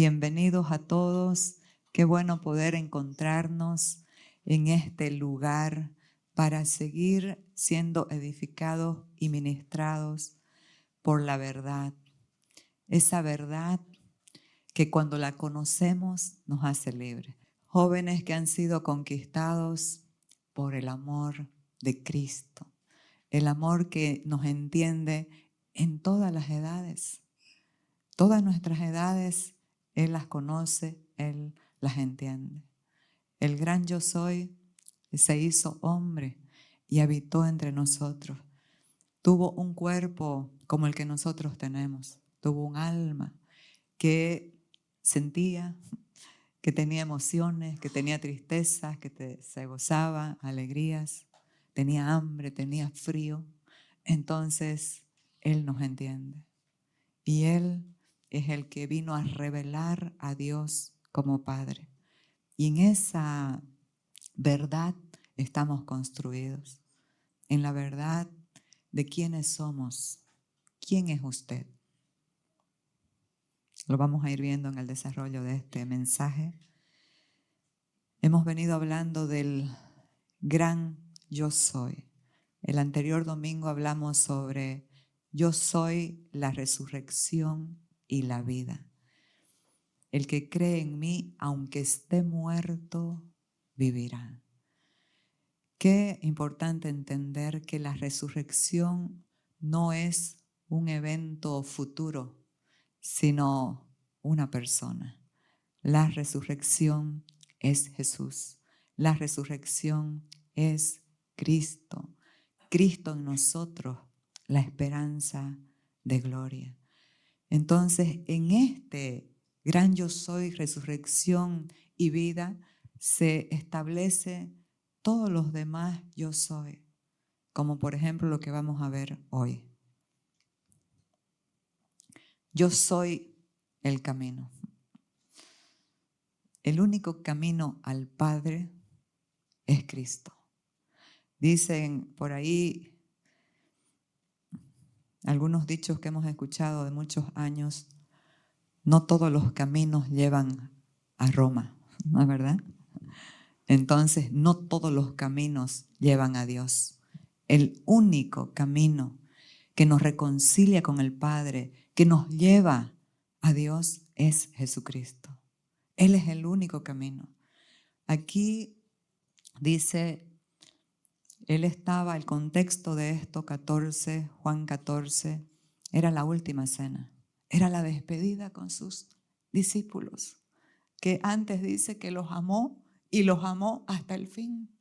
Bienvenidos a todos. Qué bueno poder encontrarnos en este lugar para seguir siendo edificados y ministrados por la verdad. Esa verdad que cuando la conocemos nos hace libres. Jóvenes que han sido conquistados por el amor de Cristo. El amor que nos entiende en todas las edades. Todas nuestras edades, Él las conoce, Él las entiende. El gran yo soy se hizo hombre y habitó entre nosotros. Tuvo un cuerpo como el que nosotros tenemos. Tuvo un alma que sentía, que tenía emociones, que tenía tristezas, que se gozaba, alegrías, tenía hambre, tenía frío. Entonces, Él nos entiende. Y Él es el que vino a revelar a Dios como Padre. Y en esa verdad estamos construidos. En la verdad de quiénes somos. ¿Quién es usted? Lo vamos a ir viendo en el desarrollo de este mensaje. Hemos venido hablando del gran yo soy. El anterior domingo hablamos sobre yo soy la resurrección y la vida. El que cree en mí, aunque esté muerto, vivirá. Qué importante entender que la resurrección no es un evento futuro, sino una persona. La resurrección es Jesús. La resurrección es Cristo. Cristo en nosotros, la esperanza de gloria. Entonces, en este gran yo soy, resurrección y vida, se establece todos los demás yo soy, como por ejemplo lo que vamos a ver hoy. Yo soy el camino. El único camino al Padre es Cristo. Dicen por ahí algunos dichos que hemos escuchado de muchos años: no todos los caminos llevan a Roma, ¿no es verdad? Entonces, no todos los caminos llevan a Dios. El único camino que nos reconcilia con el Padre, que nos lleva a Dios, es Jesucristo. Él es el único camino. Aquí dice, el contexto de esto, Juan 14, era la última cena. Era la despedida con sus discípulos, que antes dice que los amó y los amó hasta el fin.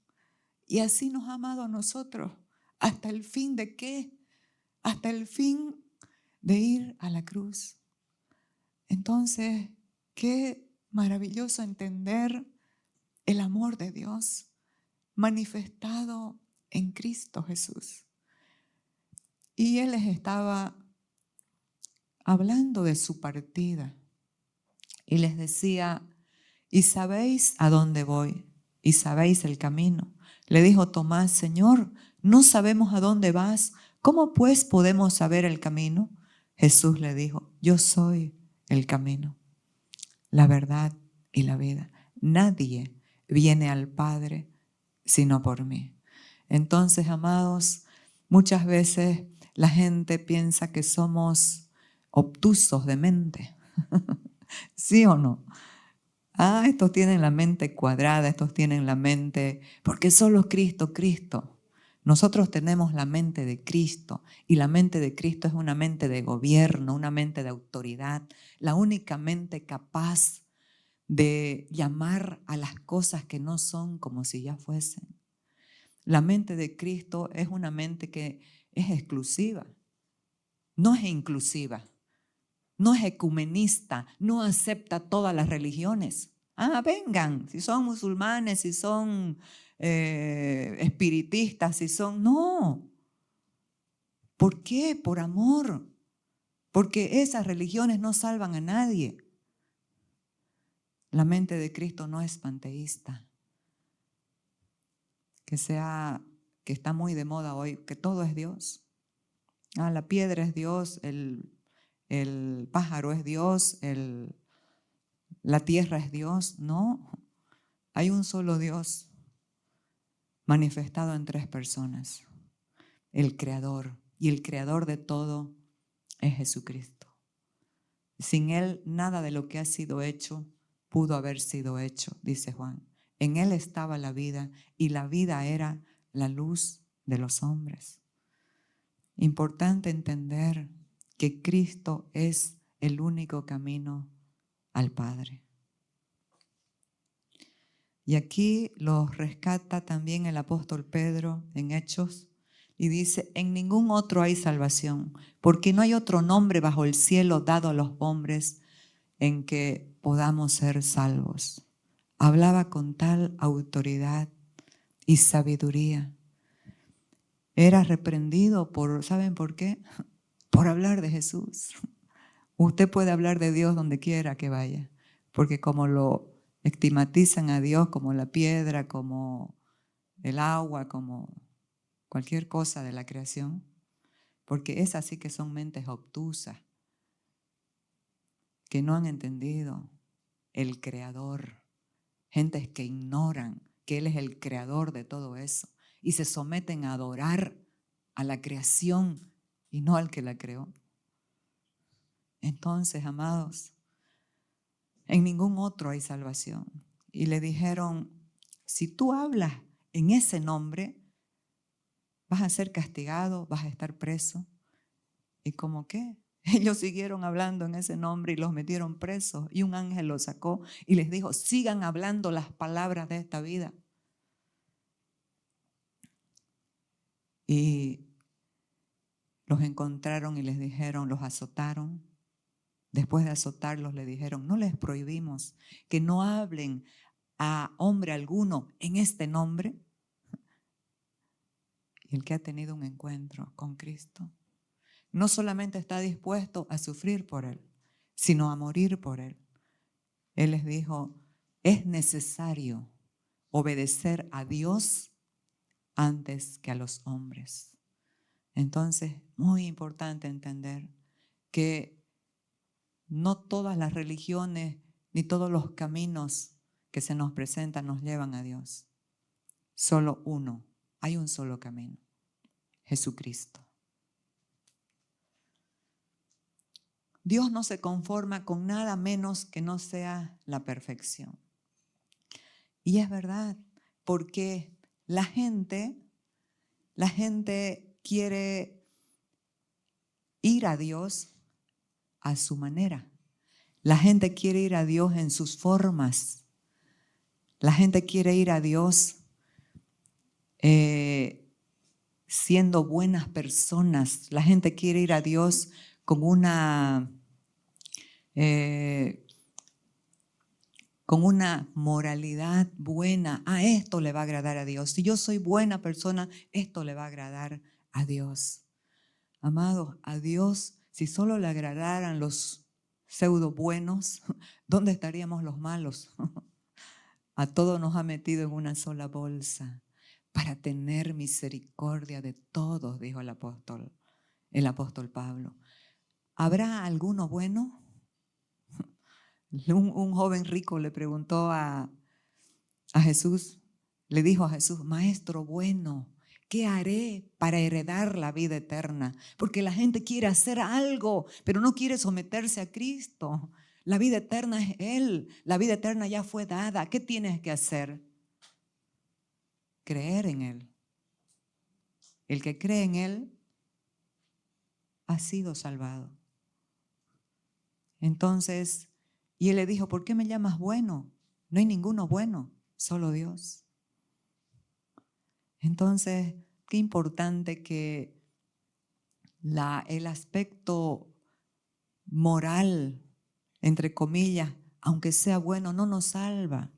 Y así nos ha amado a nosotros. ¿Hasta el fin de qué? Hasta el fin de ir a la cruz. Entonces, qué maravilloso entender el amor de Dios manifestado en Cristo Jesús. Y Él les estaba hablando de su partida y les decía: ¿y sabéis a dónde voy? ¿Y sabéis el camino? Le dijo Tomás: Señor, no sabemos a dónde vas. ¿Cómo pues podemos saber el camino? Jesús le dijo: yo soy el camino, la verdad y la vida. Nadie viene al Padre sino por mí. Entonces, amados, muchas veces la gente piensa que somos obtusos de mente. ¿Sí o no? Estos tienen la mente cuadrada, estos tienen la mente, porque solo Cristo, Cristo. Nosotros tenemos la mente de Cristo y la mente de Cristo es una mente de gobierno, una mente de autoridad, la única mente capaz de llamar a las cosas que no son como si ya fuesen. La mente de Cristo es una mente que es exclusiva, no es inclusiva. No es ecumenista, no acepta todas las religiones. Vengan, si son musulmanes, si son espiritistas, si son... No. ¿Por qué? Por amor. Porque esas religiones no salvan a nadie. La mente de Cristo no es panteísta. Que está muy de moda hoy, que todo es Dios. La piedra es Dios, el pájaro es Dios, la tierra es Dios. No, hay un solo Dios manifestado en 3 personas. El Creador, y el Creador de todo es Jesucristo. Sin Él, nada de lo que ha sido hecho pudo haber sido hecho, dice Juan. En Él estaba la vida, y la vida era la luz de los hombres. Importante entender que Cristo es el único camino al Padre. Y aquí lo rescata también el apóstol Pedro en Hechos y dice: en ningún otro hay salvación, porque no hay otro nombre bajo el cielo dado a los hombres en que podamos ser salvos. Hablaba con tal autoridad y sabiduría. Era reprendido por, ¿saben por qué? Por hablar de Jesús. Usted puede hablar de Dios donde quiera que vaya, porque como lo estigmatizan a Dios como la piedra, como el agua, como cualquier cosa de la creación, porque es así que son mentes obtusas, que no han entendido el Creador, gentes que ignoran que Él es el Creador de todo eso y se someten a adorar a la creación y no al que la creó. Entonces, amados, en ningún otro hay salvación. Y le dijeron: si tú hablas en ese nombre, vas a ser castigado, vas a estar preso. ¿Y cómo qué? Ellos siguieron hablando en ese nombre y los metieron presos. Y un ángel los sacó y les dijo: sigan hablando las palabras de esta vida. Y los encontraron y les dijeron, los azotaron. Después de azotarlos, le dijeron: no les prohibimos que no hablen a hombre alguno en este nombre. Y el que ha tenido un encuentro con Cristo no solamente está dispuesto a sufrir por Él, sino a morir por Él. Él les dijo: es necesario obedecer a Dios antes que a los hombres. Entonces, muy importante entender que no todas las religiones ni todos los caminos que se nos presentan nos llevan a Dios. Solo uno, hay un solo camino: Jesucristo. Dios no se conforma con nada menos que no sea la perfección. Y es verdad, porque la gente quiere ir a Dios a su manera. La gente quiere ir a Dios en sus formas. La gente quiere ir a Dios siendo buenas personas. La gente quiere ir a Dios con una moralidad buena. Esto le va a agradar a Dios. Si yo soy buena persona, esto le va a agradar a Dios. Amados, a Dios, si solo le agradaran los pseudo buenos, ¿dónde estaríamos los malos? A todos nos ha metido en una sola bolsa para tener misericordia de todos, dijo el apóstol Pablo. ¿Habrá alguno bueno? Un joven rico le preguntó a Jesús, le dijo a Jesús: maestro bueno, ¿qué haré para heredar la vida eterna? Porque la gente quiere hacer algo, pero no quiere someterse a Cristo. La vida eterna es Él, la vida eterna ya fue dada. ¿Qué tienes que hacer? Creer en Él. El que cree en Él ha sido salvado. Entonces, y Él le dijo: ¿por qué me llamas bueno? No hay ninguno bueno, solo Dios. Entonces, qué importante que el aspecto moral, entre comillas, aunque sea bueno, no nos salva.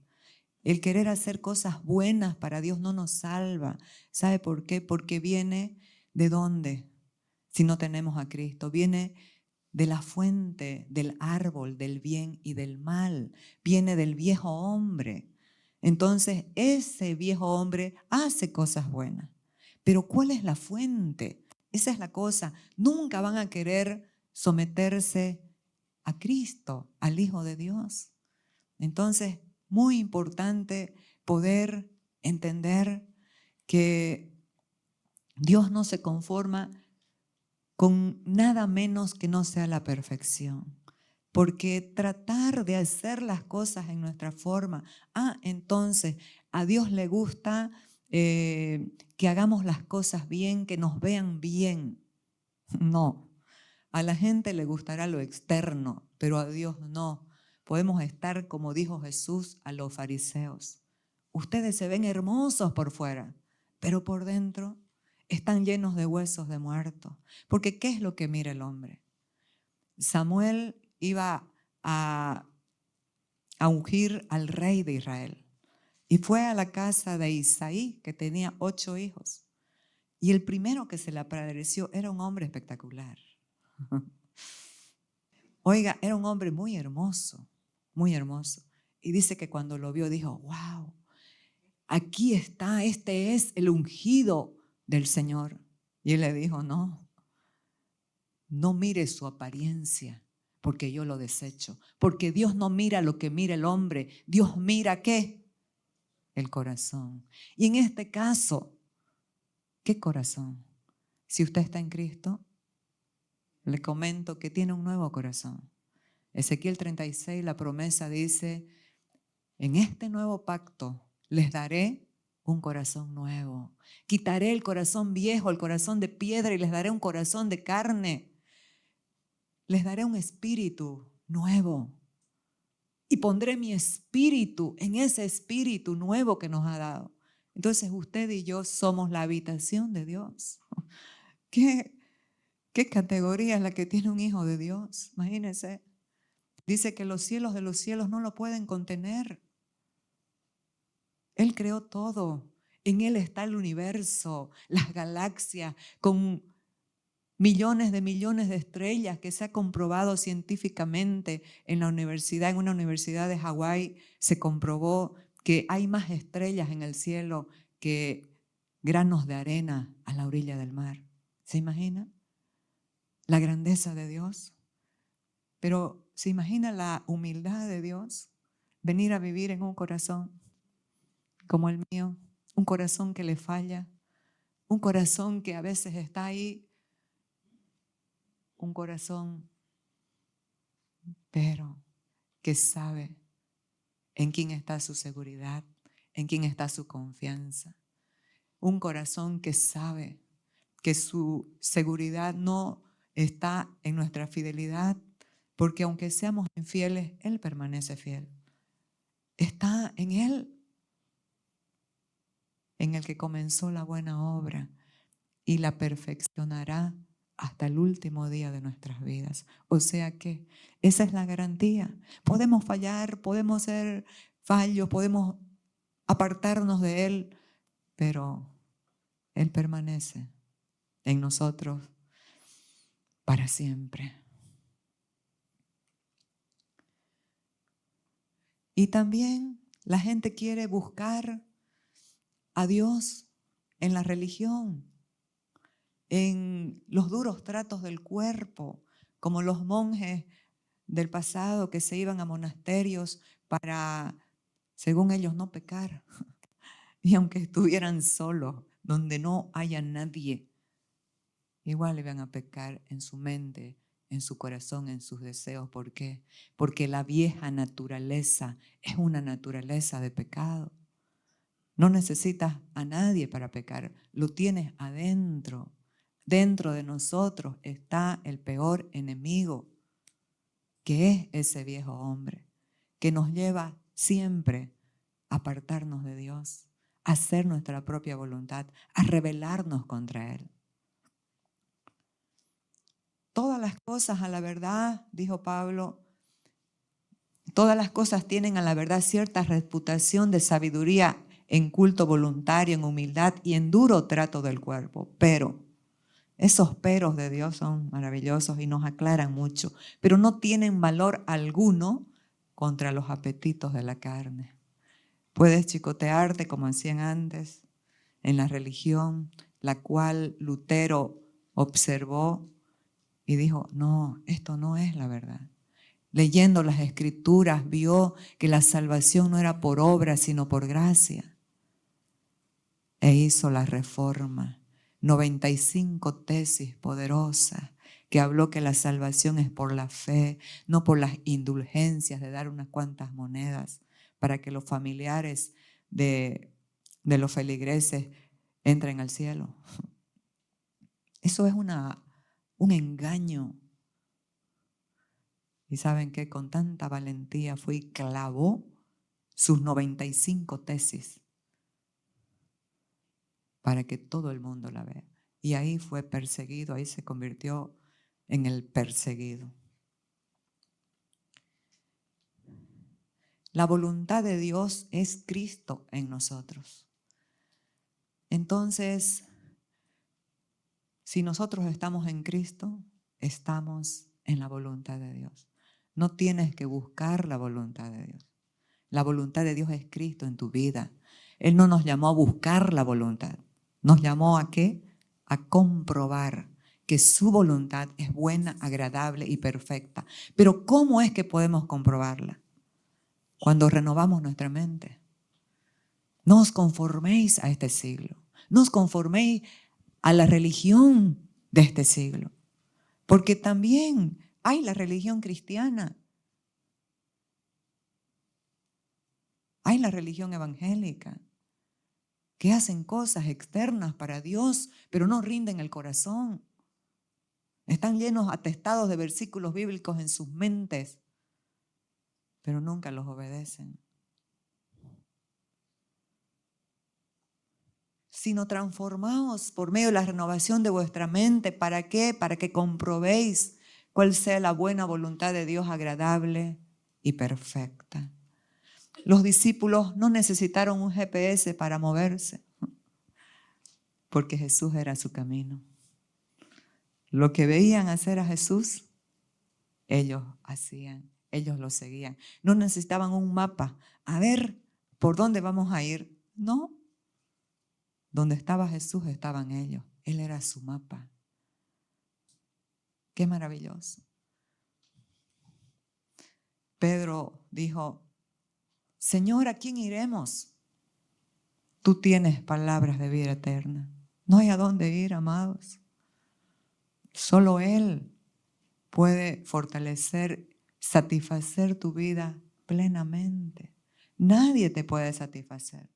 El querer hacer cosas buenas para Dios no nos salva. ¿Sabe por qué? Porque viene ¿de dónde? Si no tenemos a Cristo, viene de la fuente, del árbol, del bien y del mal. Viene del viejo hombre. Entonces, ese viejo hombre hace cosas buenas. Pero ¿cuál es la fuente? Esa es la cosa. Nunca van a querer someterse a Cristo, al Hijo de Dios. Entonces, muy importante poder entender que Dios no se conforma con nada menos que no sea la perfección. Porque tratar de hacer las cosas en nuestra forma, entonces a Dios le gusta que hagamos las cosas bien, que nos vean bien. No, a la gente le gustará lo externo, pero a Dios no. Podemos estar, como dijo Jesús a los fariseos, ustedes se ven hermosos por fuera, pero por dentro están llenos de huesos de muertos. Porque ¿qué es lo que mira el hombre? Samuel iba a ungir al rey de Israel y fue a la casa de Isaí, que tenía 8 hijos. Y el primero que se le apareció era un hombre espectacular. Oiga, era un hombre muy hermoso, muy hermoso. Y dice que cuando lo vio dijo, wow, aquí está, este es el ungido del Señor. Y él le dijo, no mire su apariencia, porque yo lo desecho. Porque Dios no mira lo que mira el hombre. Dios mira ¿qué? El corazón. Y en este caso, ¿qué corazón? Si usted está en Cristo, le comento que tiene un nuevo corazón. Ezequiel 36, la promesa dice, en este nuevo pacto les daré un corazón nuevo. Quitaré el corazón viejo, el corazón de piedra, y les daré un corazón de carne. Les daré un espíritu nuevo. Y pondré mi espíritu en ese espíritu nuevo que nos ha dado. Entonces usted y yo somos la habitación de Dios. ¿Qué categoría es la que tiene un hijo de Dios? Imagínense. Dice que los cielos de los cielos no lo pueden contener. Él creó todo. En Él está el universo, las galaxias, con millones de estrellas que se ha comprobado científicamente en una universidad de Hawái se comprobó que hay más estrellas en el cielo que granos de arena a la orilla del mar. ¿Se imagina la grandeza de Dios? Pero ¿se imagina la humildad de Dios? Venir a vivir en un corazón como el mío, un corazón que le falla, un corazón que a veces está ahí, un corazón, pero que sabe en quién está su seguridad, en quién está su confianza. Un corazón que sabe que su seguridad no está en nuestra fidelidad, porque aunque seamos infieles, Él permanece fiel. Está en Él, en el que comenzó la buena obra y la perfeccionará hasta el último día de nuestras vidas. O sea que esa es la garantía. Podemos fallar, podemos ser fallos, podemos apartarnos de Él, pero Él permanece en nosotros para siempre. Y también la gente quiere buscar a Dios en la religión, en los duros tratos del cuerpo, como los monjes del pasado que se iban a monasterios para, según ellos, no pecar. Y aunque estuvieran solos, donde no haya nadie, igual iban a pecar en su mente, en su corazón, en sus deseos. ¿Por qué? Porque la vieja naturaleza es una naturaleza de pecado. No necesitas a nadie para pecar, lo tienes adentro. Dentro de nosotros está el peor enemigo, que es ese viejo hombre, que nos lleva siempre a apartarnos de Dios, a hacer nuestra propia voluntad, a rebelarnos contra Él. Todas las cosas a la verdad, dijo Pablo, todas las cosas tienen a la verdad cierta reputación de sabiduría en culto voluntario, en humildad y en duro trato del cuerpo. Pero esos peros de Dios son maravillosos y nos aclaran mucho, pero no tienen valor alguno contra los apetitos de la carne. Puedes chicotearte como hacían antes en la religión, la cual Lutero observó y dijo, no, esto no es la verdad. leyendo las Escrituras, vio que la salvación no era por obra, sino por gracia. E hizo la reforma. 95 tesis poderosas que habló que la salvación es por la fe, no por las indulgencias de dar unas cuantas monedas para que los familiares de los feligreses entren al cielo. Eso es un engaño. Y saben que con tanta valentía fue y clavó sus 95 tesis para que todo el mundo la vea. Y ahí fue perseguido, ahí se convirtió en el perseguido. La voluntad de Dios es Cristo en nosotros. Entonces, si nosotros estamos en Cristo, estamos en la voluntad de Dios. No tienes que buscar la voluntad de Dios. La voluntad de Dios es Cristo en tu vida. Él no nos llamó a buscar la voluntad. ¿Nos llamó a qué? A comprobar que su voluntad es buena, agradable y perfecta. Pero ¿cómo es que podemos comprobarla? Cuando renovamos nuestra mente. No os conforméis a este siglo. No os conforméis a la religión de este siglo. Porque también hay la religión cristiana. Hay la religión evangélica, que hacen cosas externas para Dios, pero no rinden el corazón. Están llenos, atestados de versículos bíblicos en sus mentes, pero nunca los obedecen. Sino transformaos por medio de la renovación de vuestra mente. ¿Para qué? Para que comprobéis cuál sea la buena voluntad de Dios, agradable y perfecta. Los discípulos no necesitaron un GPS para moverse, porque Jesús era su camino. Lo que veían hacer a Jesús, ellos hacían, ellos lo seguían. No necesitaban un mapa. A ver, ¿por dónde vamos a ir? No. Donde estaba Jesús estaban ellos. Él era su mapa. Qué maravilloso. Pedro dijo, Señor, ¿a quién iremos? Tú tienes palabras de vida eterna. No hay a dónde ir, amados. Solo Él puede fortalecer, satisfacer tu vida plenamente. Nadie te puede satisfacer.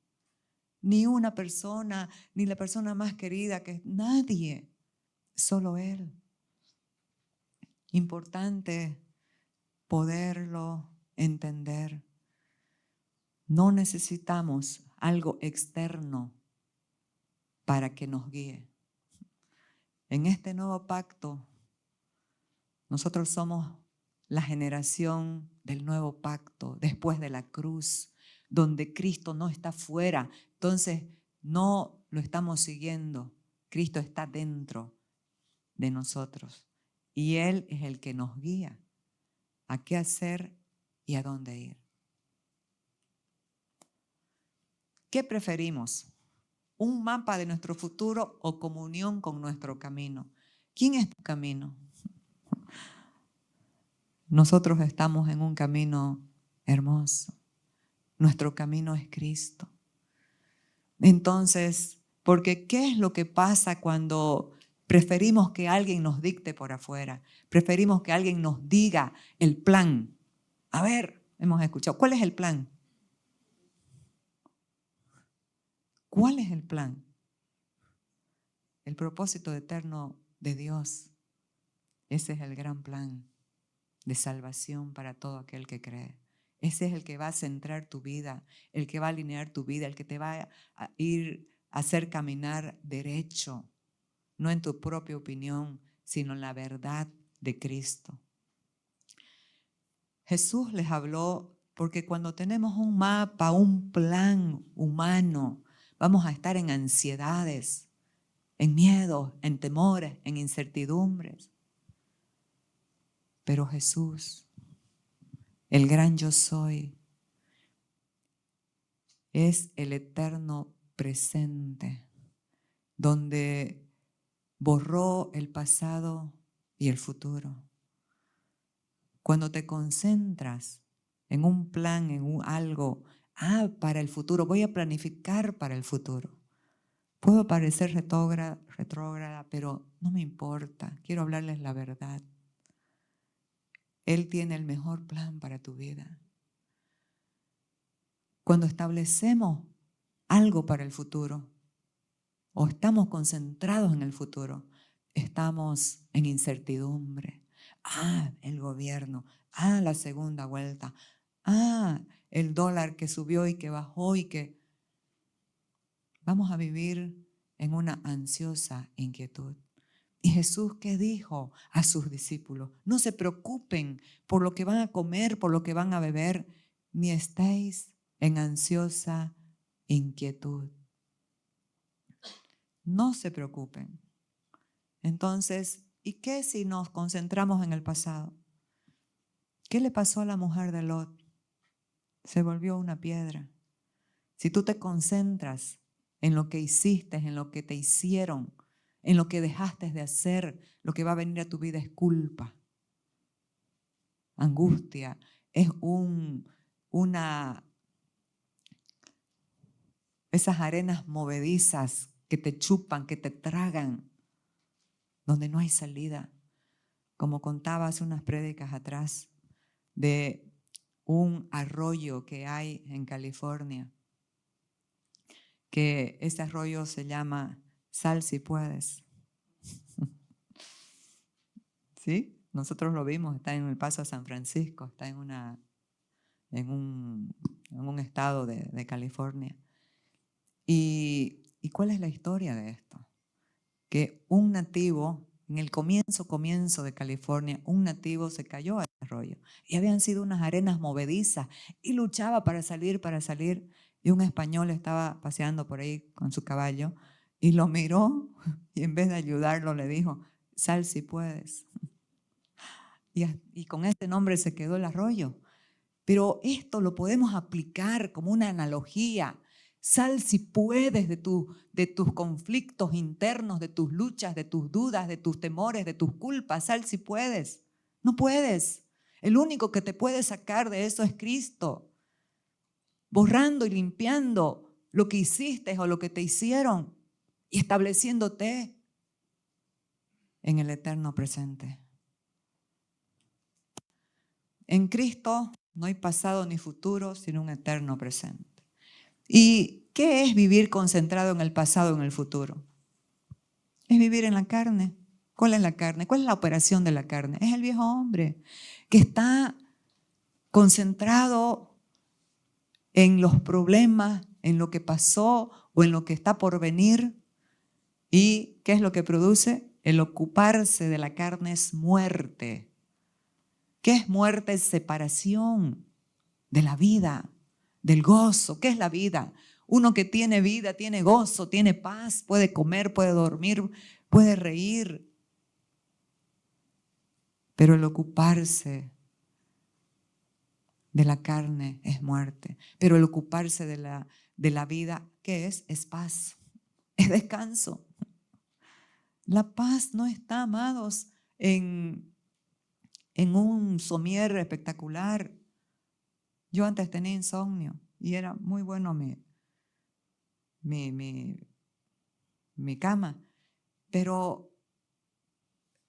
Ni una persona, ni la persona más querida que nadie. Solo Él. Importante poderlo entender. No necesitamos algo externo para que nos guíe. En este nuevo pacto, nosotros somos la generación del nuevo pacto, después de la cruz, donde Cristo no está fuera. Entonces, no lo estamos siguiendo. Cristo está dentro de nosotros. Y Él es el que nos guía a qué hacer y a dónde ir. ¿Qué preferimos? ¿Un mapa de nuestro futuro o comunión con nuestro camino? ¿Quién es tu camino? Nosotros estamos en un camino hermoso. Nuestro camino es Cristo. Entonces, porque ¿qué es lo que pasa cuando preferimos que alguien nos dicte por afuera? Preferimos que alguien nos diga el plan. A ver, hemos escuchado, ¿cuál es el plan? ¿Cuál es el plan? El propósito eterno de Dios. Ese es el gran plan de salvación para todo aquel que cree. Ese es el que va a centrar tu vida, el que va a alinear tu vida, el que te va a ir a hacer caminar derecho, no en tu propia opinión, sino en la verdad de Cristo. Jesús les habló porque cuando tenemos un mapa, un plan humano, vamos a estar en ansiedades, en miedos, en temores, en incertidumbres. Pero Jesús, el gran yo soy, es el eterno presente, donde borró el pasado y el futuro. Cuando te concentras en un plan, algo, para el futuro, voy a planificar para el futuro. Puedo parecer retrógrada, pero no me importa, quiero hablarles la verdad. Él tiene el mejor plan para tu vida. Cuando establecemos algo para el futuro o estamos concentrados en el futuro, estamos en incertidumbre. El gobierno. La segunda vuelta. El dólar que subió y que bajó y que... Vamos a vivir en una ansiosa inquietud. ¿Y Jesús qué dijo a sus discípulos? No se preocupen por lo que van a comer, por lo que van a beber, ni estéis en ansiosa inquietud. No se preocupen. Entonces, ¿y qué si nos concentramos en el pasado? ¿Qué le pasó a la mujer de Lot? Se volvió una piedra. Si tú te concentras en lo que hiciste, en lo que te hicieron, en lo que dejaste de hacer, lo que va a venir a tu vida es culpa, angustia, es esas arenas movedizas que te chupan, que te tragan, donde no hay salida. Como contaba hace unas prédicas atrás de un arroyo que hay en California, que ese arroyo se llama Sal si puedes. ¿Sí? Nosotros lo vimos, está en el Paso a San Francisco, está en un estado de California. ¿Y cuál es la historia de esto? Que un nativo, en el comienzo de California, un nativo se cayó al arroyo y habían sido unas arenas movedizas y luchaba para salir, y un español estaba paseando por ahí con su caballo y lo miró y en vez de ayudarlo le dijo, sal si puedes. Y con este nombre se quedó el arroyo. Pero esto lo podemos aplicar como una analogía. Sal si puedes de tus conflictos internos, de tus luchas, de tus dudas, de tus temores, de tus culpas. Sal si puedes. No puedes. El único que te puede sacar de eso es Cristo. Borrando y limpiando lo que hiciste o lo que te hicieron y estableciéndote en el eterno presente. En Cristo no hay pasado ni futuro, sino un eterno presente. ¿Y qué es vivir concentrado en el pasado o en el futuro? Es vivir en la carne. ¿Cuál es la carne? ¿Cuál es la operación de la carne? Es el viejo hombre que está concentrado en los problemas, en lo que pasó o en lo que está por venir. ¿Y qué es lo que produce? El ocuparse de la carne es muerte. ¿Qué es muerte? Es separación de la vida, del gozo. ¿Qué es la vida? Uno que tiene vida, tiene gozo, tiene paz, puede comer, puede dormir, puede reír. Pero el ocuparse de la carne es muerte. Pero el ocuparse de la vida, ¿qué es? Es paz, es descanso. La paz no está, amados, en un somier espectacular. Yo antes tenía insomnio y era muy bueno mi cama, pero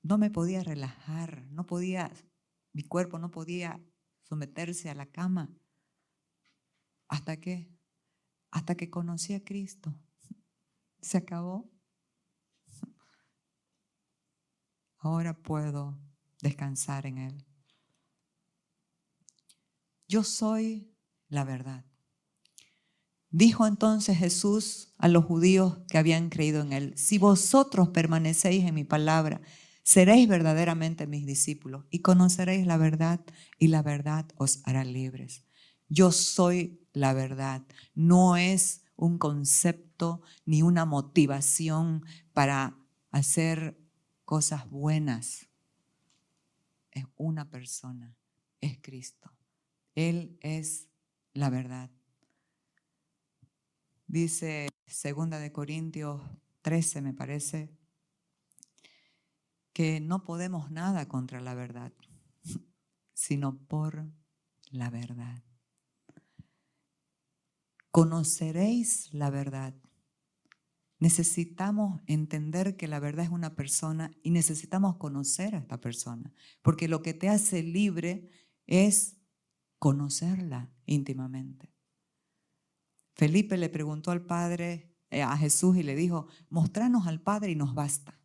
no me podía relajar, mi cuerpo no podía someterse a la cama. ¿Hasta qué? Hasta que conocí a Cristo. Se acabó. Ahora puedo descansar en Él. Yo soy la verdad. Dijo entonces Jesús a los judíos que habían creído en Él: si vosotros permanecéis en mi palabra, seréis verdaderamente mis discípulos y conoceréis la verdad, y la verdad os hará libres. Yo soy la verdad. No es un concepto ni una motivación para hacer cosas buenas. Es una persona, es Cristo. Él es la verdad. Dice 2 de Corintios 13, me parece, que no podemos nada contra la verdad. sino por la verdad. Conoceréis la verdad. Necesitamos entender que la verdad es una persona y necesitamos conocer a esta persona, porque lo que te hace libre es conocerla íntimamente. Felipe le preguntó al Padre, a Jesús, y le dijo: mostranos al Padre y nos basta.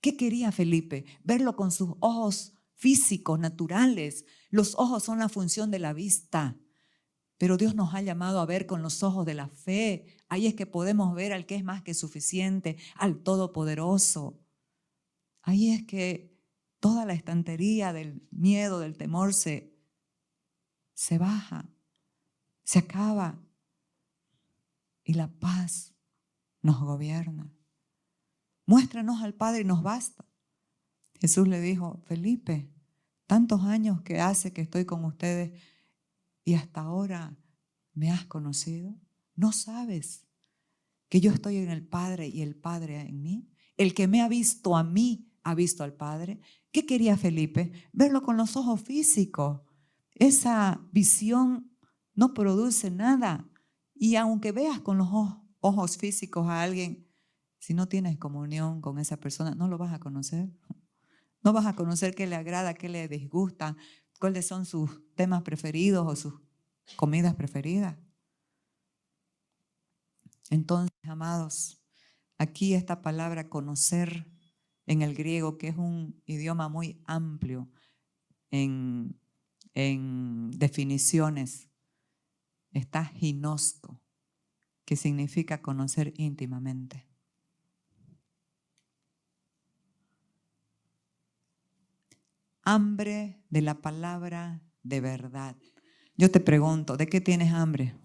¿Qué quería Felipe? Verlo con sus ojos físicos, naturales. Los ojos son la función de la vista. Pero Dios nos ha llamado a ver con los ojos de la fe. Ahí es que podemos ver al que es más que suficiente, al Todopoderoso. Ahí es que toda la estantería del miedo, del temor se baja, se acaba y la paz nos gobierna. Muéstranos al Padre y nos basta. Jesús le dijo: Felipe, tantos años que hace que estoy con ustedes y hasta ahora me has conocido. ¿No sabes que yo estoy en el Padre y el Padre en mí? El que me ha visto a mí ha visto al Padre. ¿Qué quería Felipe? Verlo con los ojos físicos. Esa visión no produce nada. Y aunque veas con los ojos físicos a alguien, si no tienes comunión con esa persona, no lo vas a conocer. No vas a conocer qué le agrada, qué le disgusta, cuáles son sus temas preferidos o sus comidas preferidas. Entonces, amados, aquí esta palabra conocer en el griego, que es un idioma muy amplio en definiciones, está ginosko, que significa conocer íntimamente. Hambre de la palabra de verdad. Yo te pregunto, ¿de qué tienes hambre?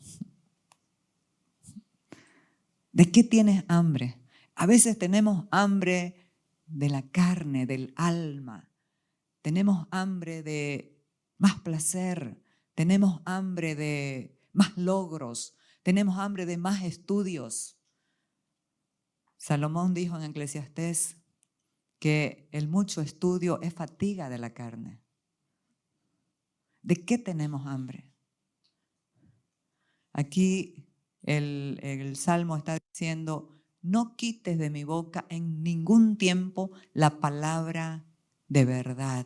¿De qué tienes hambre? A veces tenemos hambre de la carne, del alma. Tenemos hambre de más placer. Tenemos hambre de más logros. Tenemos hambre de más estudios. Salomón dijo en Eclesiastés que el mucho estudio es fatiga de la carne. ¿De qué tenemos hambre? Aquí el Salmo está diciendo: no quites de mi boca en ningún tiempo la palabra de verdad.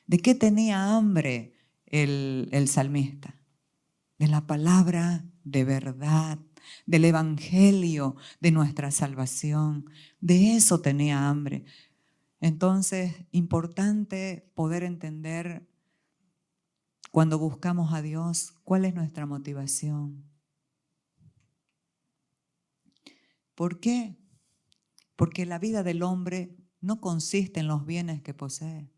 ¿De qué tenía hambre el salmista? De la palabra de verdad, del evangelio, de nuestra salvación. De eso tenía hambre. Entonces, importante poder entender cuando buscamos a Dios cuál es nuestra motivación. ¿Por qué? Porque la vida del hombre no consiste en los bienes que posee.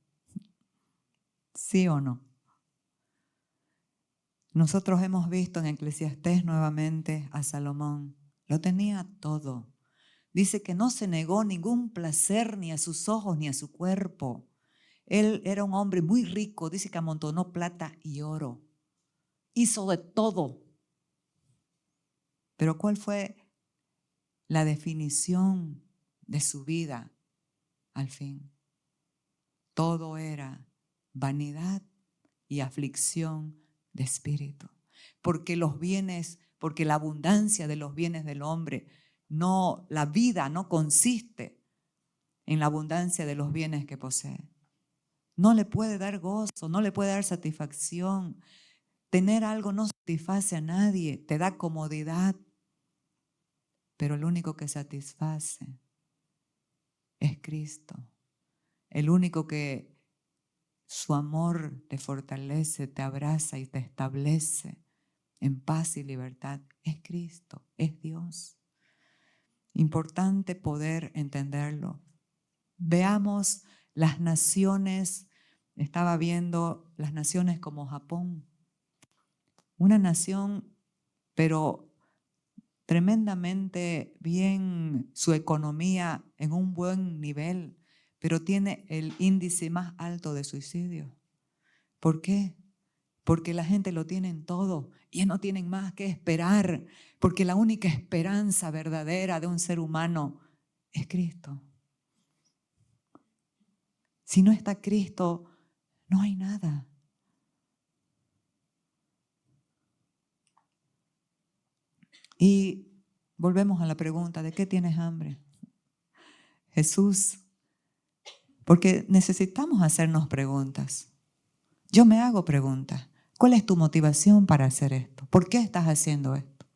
¿Sí o no? Nosotros hemos visto en Eclesiastés nuevamente a Salomón. Lo tenía todo. Dice que no se negó ningún placer ni a sus ojos ni a su cuerpo. Él era un hombre muy rico. Dice que amontonó plata y oro. Hizo de todo. Pero ¿cuál fue la definición de su vida al fin? Todo era vanidad y aflicción de espíritu. Porque los bienes, porque la abundancia de los bienes del hombre, no, la vida no consiste en la abundancia de los bienes que posee. No le puede dar gozo, no le puede dar satisfacción. Tener algo no satisface a nadie, te da comodidad, pero el único que satisface es Cristo. El único que su amor te fortalece, te abraza y te establece en paz y libertad es Cristo, es Dios. Importante poder entenderlo. Veamos las naciones, estaba viendo las naciones como Japón, una nación pero tremendamente bien, su economía en un buen nivel, pero tiene el índice más alto de suicidio. ¿Por qué? Porque la gente lo tiene en todo y no tienen más que esperar, porque la única esperanza verdadera de un ser humano es Cristo. Si no está Cristo, No hay nada. Y volvemos a la pregunta, ¿de qué tienes hambre? Jesús, porque necesitamos hacernos preguntas. Yo me hago preguntas. ¿Cuál es tu motivación para hacer esto? ¿Por qué estás haciendo esto?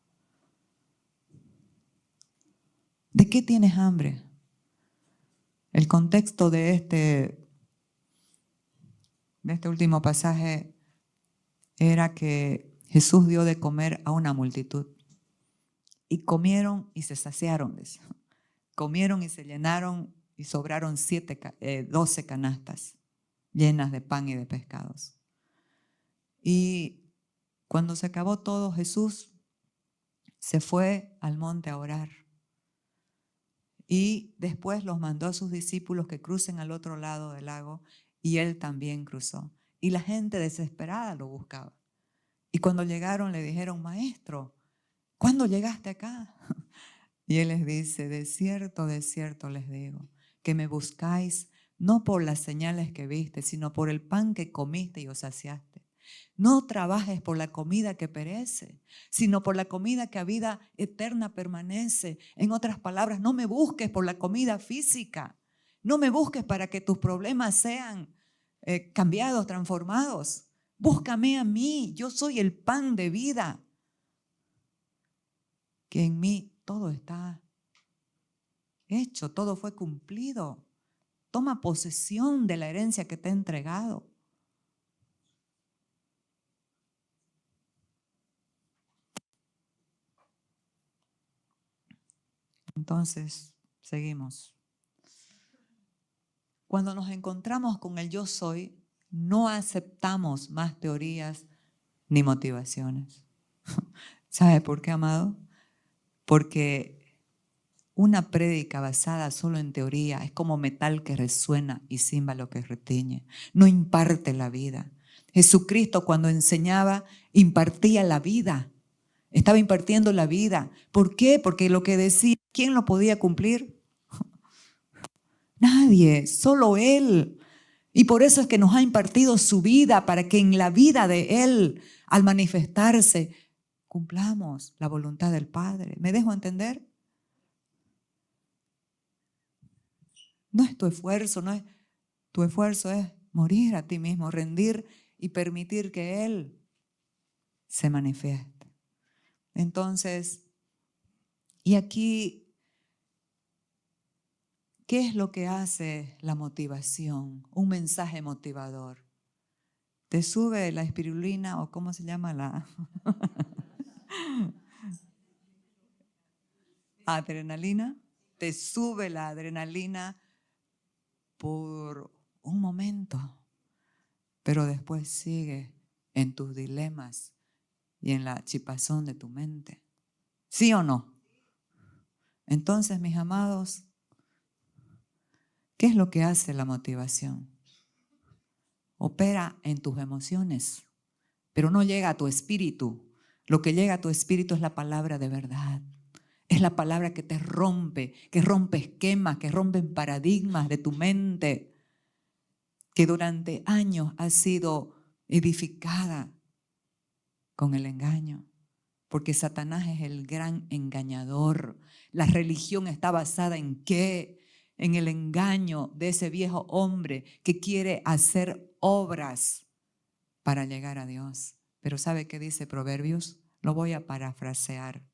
¿De qué tienes hambre? El contexto de este último pasaje era que Jesús dio de comer a una multitud. Y comieron y se saciaron de eso. Comieron y se llenaron y sobraron 12 canastas llenas de pan y de pescados. Y cuando se acabó todo, Jesús se fue al monte a orar. Y después los mandó a sus discípulos que crucen al otro lado del lago, y él también cruzó. Y la gente desesperada lo buscaba. Y cuando llegaron le dijeron, Maestro, ¿cuándo llegaste acá? Y él les dice, de cierto les digo, que me buscáis no por las señales que viste, sino por el pan que comiste y os saciaste. No trabajes por la comida que perece, sino por la comida que a vida eterna permanece. En otras palabras, no me busques por la comida física. No me busques para que tus problemas sean cambiados, transformados. Búscame a mí, yo soy el pan de vida. Que en mí todo está hecho, todo fue cumplido. Toma posesión de la herencia que te he entregado. Entonces, seguimos. Cuando nos encontramos con el yo soy, no aceptamos más teorías ni motivaciones. ¿Sabe por qué, amado? Porque una prédica basada solo en teoría es como metal que resuena y címbalo que retiñe. No imparte la vida. Jesucristo cuando enseñaba impartía la vida. Estaba impartiendo la vida. ¿Por qué? Porque lo que decía, ¿quién lo podía cumplir? Nadie, solo Él. Y por eso es que nos ha impartido su vida, para que en la vida de Él, al manifestarse, cumplamos la voluntad del Padre. ¿Me dejo entender? No es tu esfuerzo, tu esfuerzo es morir a ti mismo, rendir y permitir que Él se manifieste. Entonces, y aquí, ¿qué es lo que hace la motivación? Un mensaje motivador. ¿Te sube la espirulina o cómo se llama la adrenalina? Te sube la adrenalina por un momento, pero después sigue en tus dilemas y en la chipazón de tu mente. ¿Sí o no? Entonces, mis amados, ¿qué es lo que hace la motivación? Opera en tus emociones, pero no llega a tu espíritu. Lo que llega a tu espíritu es la palabra de verdad. Es la palabra que te rompe, que rompe esquemas, que rompe paradigmas de tu mente, que durante años ha sido edificada con el engaño. Porque Satanás es el gran engañador. La religión está basada ¿en qué? En el engaño de ese viejo hombre que quiere hacer obras para llegar a Dios. Pero ¿sabe qué dice Proverbios? Lo voy a parafrasear.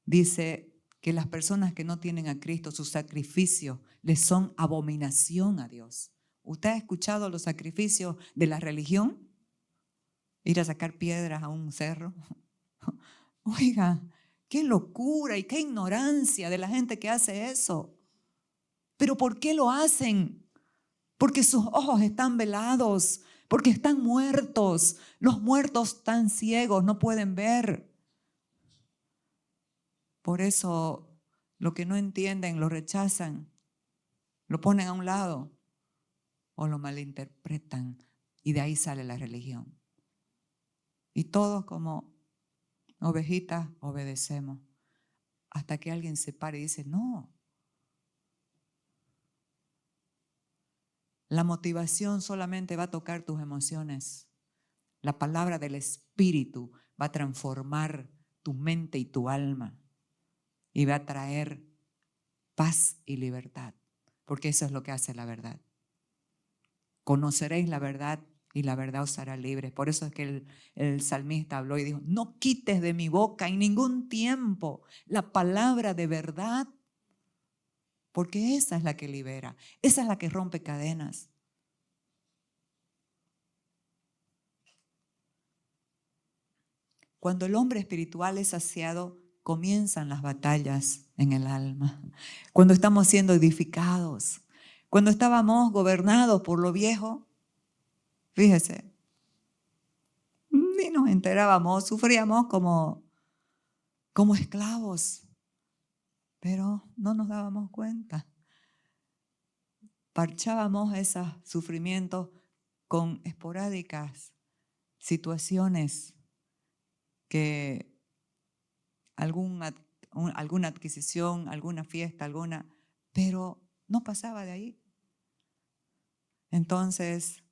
Dice que las personas que no tienen a Cristo, sus sacrificios les son abominación a Dios. ¿Usted ha escuchado los sacrificios de la religión? Ir a sacar piedras a un cerro. Oiga, qué locura y qué ignorancia de la gente que hace eso. ¿Pero por qué lo hacen? Porque sus ojos están velados, porque están muertos. Los muertos están ciegos, no pueden ver. Por eso lo que no entienden lo rechazan, lo ponen a un lado o lo malinterpretan, y de ahí sale la religión. Y todos como ovejitas obedecemos hasta que alguien se pare y dice, no. La motivación solamente va a tocar tus emociones. La palabra del Espíritu va a transformar tu mente y tu alma y va a traer paz y libertad, porque eso es lo que hace la verdad. Conoceréis la verdad y la verdad os hará libres. Por eso es que el salmista habló y dijo, no quites de mi boca en ningún tiempo la palabra de verdad, porque esa es la que libera, esa es la que rompe cadenas. Cuando el hombre espiritual es saciado, comienzan las batallas en el alma. Cuando estamos siendo edificados, cuando estábamos gobernados por lo viejo, fíjese, ni nos enterábamos, sufríamos como esclavos, pero no nos dábamos cuenta. Parchábamos esos sufrimientos con esporádicas situaciones que alguna adquisición, alguna fiesta, pero no pasaba de ahí. Entonces,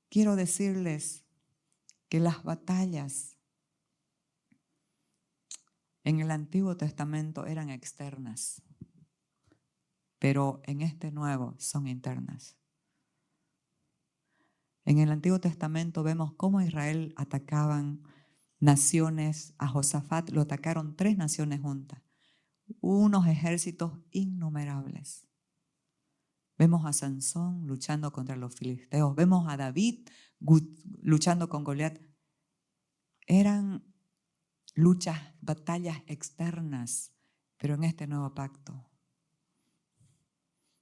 quiero decirles que las batallas en el Antiguo Testamento eran externas, pero en este nuevo son internas. En el Antiguo Testamento vemos cómo Israel atacaban naciones. A Josafat lo atacaron 3 naciones juntas, unos ejércitos innumerables. Vemos a Sansón luchando contra los filisteos, vemos a David luchando con Goliat. Eran luchas, batallas externas, pero en este nuevo pacto,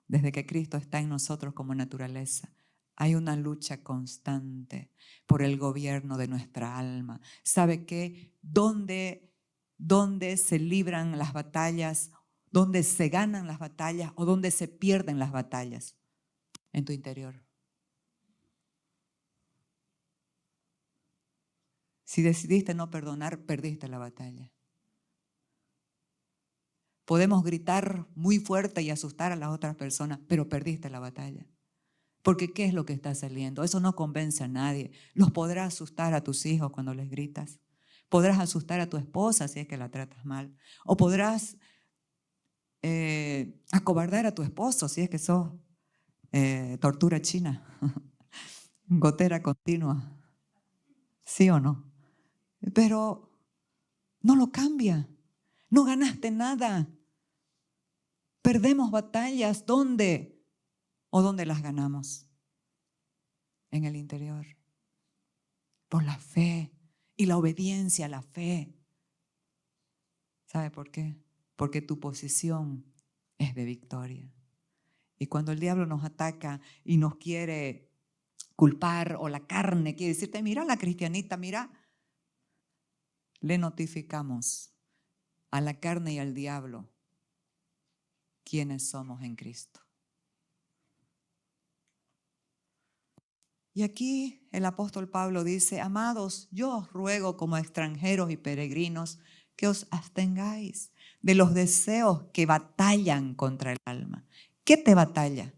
desde que Cristo está en nosotros como naturaleza, hay una lucha constante por el gobierno de nuestra alma. ¿Sabe qué? ¿Dónde se libran las batallas? ¿Dónde se ganan las batallas o dónde se pierden las batallas? En tu interior. Si decidiste no perdonar, perdiste la batalla. Podemos gritar muy fuerte y asustar a las otras personas, pero perdiste la batalla. Porque ¿qué es lo que está saliendo? Eso no convence a nadie. Los podrás asustar a tus hijos cuando les gritas. Podrás asustar a tu esposa si es que la tratas mal. O podrás acobardar a tu esposo si es que sos tortura china, gotera continua. ¿Sí o no? Pero no lo cambia. No ganaste nada. Perdemos batallas. ¿Dónde? ¿O dónde las ganamos? En el interior. Por la fe y la obediencia a la fe. ¿Sabe por qué? Porque tu posición es de victoria. Y cuando el diablo nos ataca y nos quiere culpar, o la carne quiere decirte, mira la cristianita, mira, le notificamos a la carne y al diablo quiénes somos en Cristo. Y aquí el apóstol Pablo dice, amados, yo os ruego como extranjeros y peregrinos que os abstengáis de los deseos que batallan contra el alma. ¿Qué te batalla?